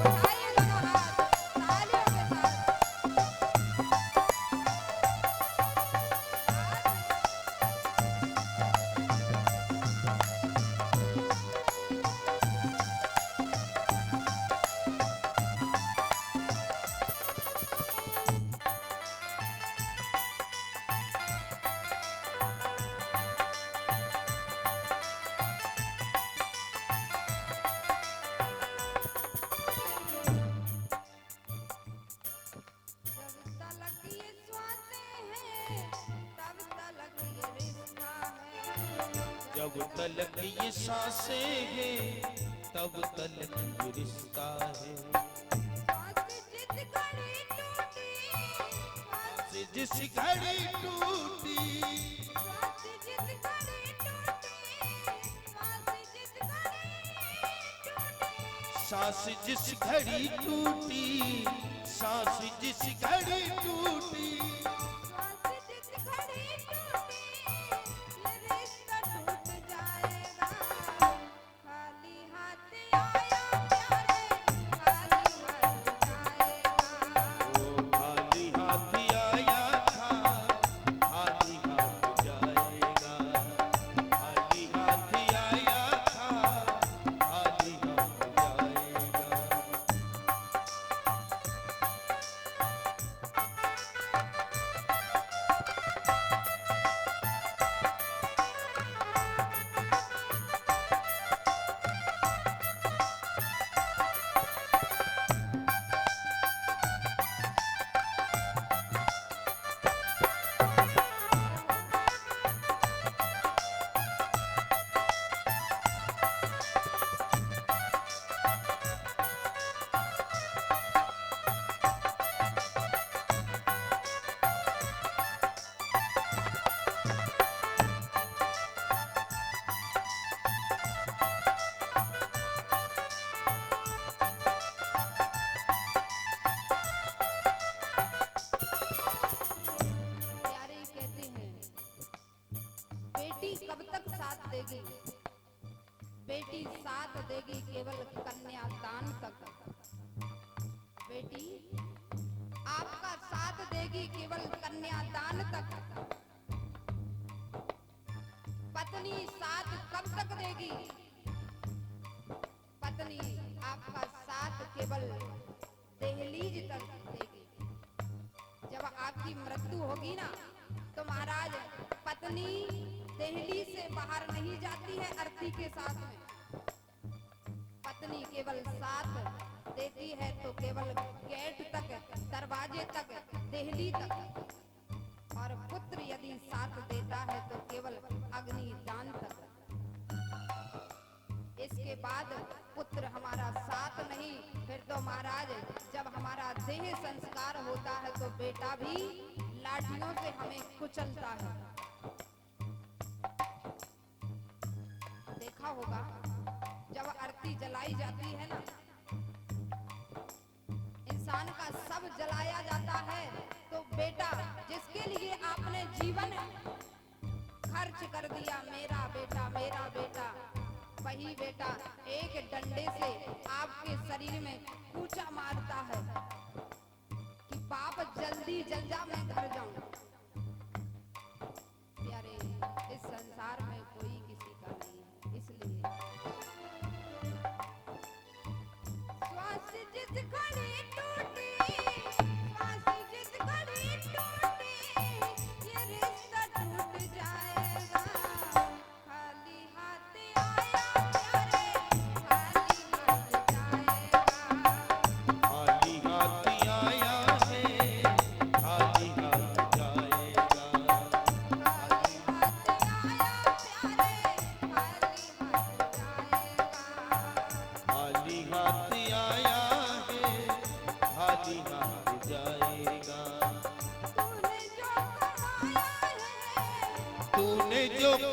उठाइए दोनों हाथ तालियों के साथ। जब तलक ये श्वासें हैं तब तलक ये रिश्ता है। जब तलक ये सांसें हैं तब तलक ये रिश्ता है। श्वास जिस से जिस घड़ी टूटी, घड़ी टूटी, श्वास जिस घड़ी टूटी, श्वास जिस घड़ी सांस जिस घड़ी टूटी, टूटी, सांस जिस घड़ी टूटी, श्वास जिस घड़ी टूटी, ये रिश्ता टूट जाएगा। खाली हाथ आया प्यारे, खाली हाथ जाएगा। वो खाली हाथ आया था, खाली हाथ जाएगा। खाली हाथ आया था, खाली हाथ जाएगा। प्यारे कहते हैं बेटी कब तक साथ देगी, बेटी साथ देगी केवल कन्यादान तक। बेटी आपका साथ देगी केवल कन्यादान तक। पत्नी साथ कब तक देगी, पत्नी आपका साथ केवल दहलीज तक देगी। जब आपकी मृत्यु होगी ना तो महाराज पत्नी दहलीज से बाहर नहीं जाती है अर्थी के साथ में। पत्नी केवल साथ देती है तो केवल गेट तक, दरवाजे तक, दहली तक। और पुत्र यदि साथ देता है तो केवल अग्निदान तक। इसके बाद पुत्र हमारा साथ नहीं, फिर तो महाराज जब हमारा देह संस्कार होता है तो बेटा भी लाठियों से हमें कुचलता है। देखा होगा जब अर्थी जलाई जाती है ना, इंसान का सब जलाया जाता है तो बेटा जिसके लिए आपने जीवन खर्च कर दिया, मेरा बेटा मेरा बेटा, वही बेटा एक डंडे से आपके शरीर में कूचा मारता है कि बाप जल्दी जल जा मैं घर जाऊं। प्यारे इस संसार में कोई किसी का नहीं है, इसलिए श्वास जिस घड़ी टूटी, श्वास जिस घड़ी टूटी, ये रिश्ता टूट जाएगा। खाली हाथ आया प्यारे, खाली हाथ जाएगा। खाली हाथ आया है, खाली हाथ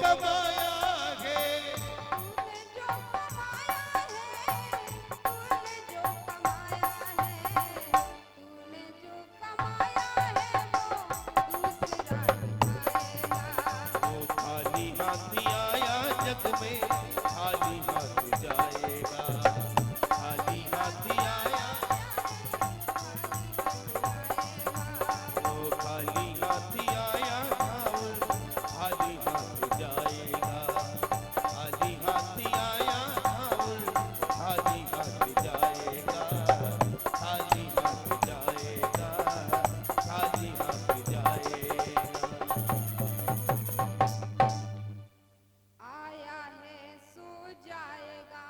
कमाया है, तूने जो कमाया है, तूने जो कमाया है, तूने जो कमाया है वो दूसरा दिखाएगा। वो खाली हाथ आया जग में, खाली हाथ जाएगा। खाली हाथ आया, वो खाली हाथ आया था, वो खाली हाथ जाएगा। खाली हाथ आया था, वो खाली हाथ जाएगा। खाली हाथ जाएगा, खाली हाथ जाएगा। आया है सो जाएगा,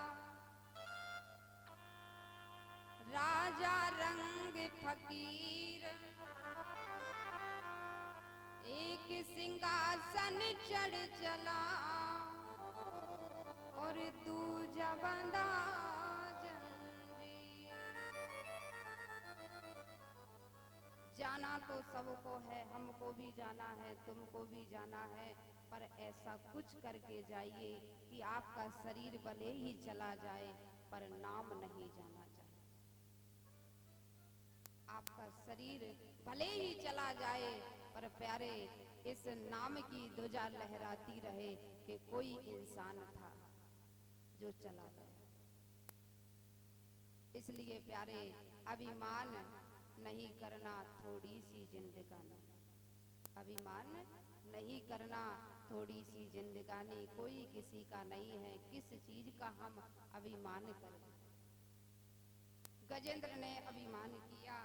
राजा रंग फकीर, एक सिंहासन चढ़ चला और दूजा बंधा जंजीर। जाना तो सबको है, हमको भी जाना है, तुमको भी जाना है, पर ऐसा कुछ करके जाइए कि आपका शरीर भले ही चला जाए पर नाम नहीं जाना चाहिए। आपका शरीर भले ही चला जाए पर प्यारे इस नाम की ध्वजा लहराती रहे कि कोई इंसान था जो चला गया। इसलिए प्यारे अभिमान नहीं करना थोड़ी सी जिंदगानी, अभिमान नहीं करना थोड़ी सी जिंदगानी, कोई किसी का नहीं है, किस चीज का हम अभिमान करें। गजेंद्र ने अभिमान किया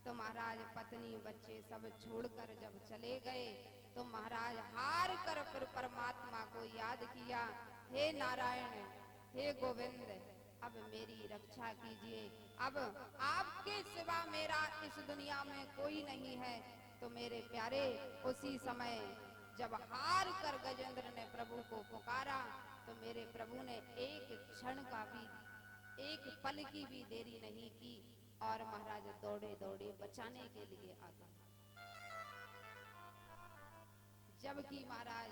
तो महाराज पत्नी बच्चे सब छोड़कर जब चले गए तो महाराज हार कर फिर परमात्मा को याद किया, हे नारायण, हे गोविंद, अब मेरी रक्षा कीजिए, अब आपके सिवा मेरा इस दुनिया में कोई नहीं है। तो मेरे प्यारे उसी समय जब हार कर गजेंद्र ने प्रभु को पुकारा तो मेरे प्रभु ने एक क्षण का भी, एक पल की भी देरी नहीं की और महाराज दौड़े दौड़े बचाने के लिए आ गए। जबकि महाराज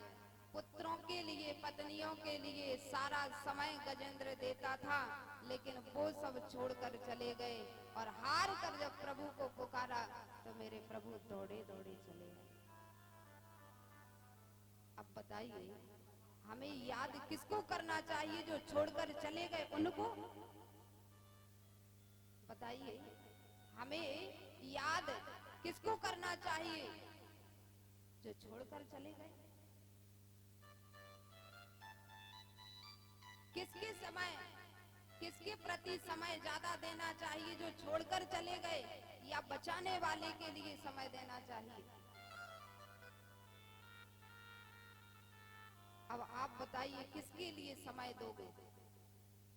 पुत्रों के लिए, पत्नियों के लिए सारा समय गजेंद्र देता था, लेकिन वो सब छोड़कर चले गए और हार कर जब प्रभु को पुकारा तो मेरे प्रभु दौड़े दौड़े चले गए। अब बताइए हमें याद किसको करना चाहिए? जो छोड़कर चले गए उनको? बताइए हमें याद किसको करना चाहिए? जो छोड़कर चले गए। किसके समय, किसके प्रति समय ज्यादा देना चाहिए? जो छोड़कर चले गए या बचाने वाले के लिए समय देना चाहिए? अब आप बताइए किसके लिए समय दोगे?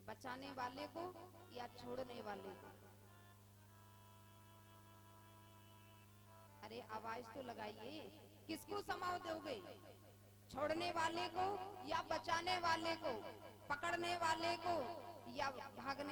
बचाने वाले को या छोड़ने वाले को? अरे आवाज तो लगाइए, किसको समय दोगे? छोड़ने वाले को या बचाने वाले को? पकड़ने वाले को या भागने